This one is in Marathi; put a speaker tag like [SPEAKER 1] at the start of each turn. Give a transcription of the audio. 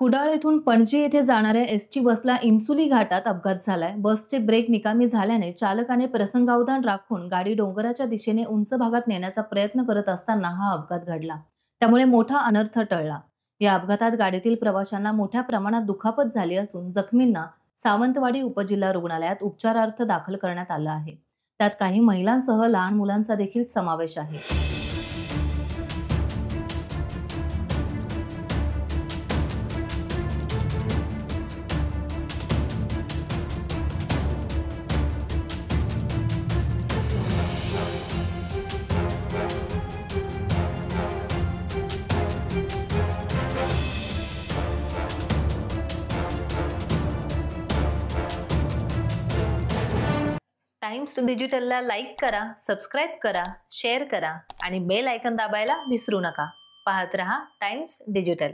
[SPEAKER 1] कुडाळ येथून पणजी येथे जाणाऱ्या एसटी बसला इन्सुली घाटात अपघात झालाय। बसचे ब्रेक निकामी झाल्याने चालकाने प्रसंगावधान राखून गाडी डोंगराच्या दिशेने उंच भागात नेण्याचा प्रयत्न करत असताना हा अपघात घडला। त्यामुळे मोठा अनर्थ टळला। या अपघातात गाडीतील प्रवाशांना मोठ्या प्रमाणात दुखापत झाली असून जखमींना सावंतवाडी उपजिल्हा रुग्णालयात उपचारार्थ दाखल करण्यात आलं आहे। त्यात काही महिलांसह लहान मुलांचा देखील समावेश आहे। टाइम्स डिजिटलला लाईक करा, सबस्क्राइब करा, शेअर करा आणि बेल आयकॉन दाबायला विसरू नका। पाहत रहा टाइम्स डिजिटल।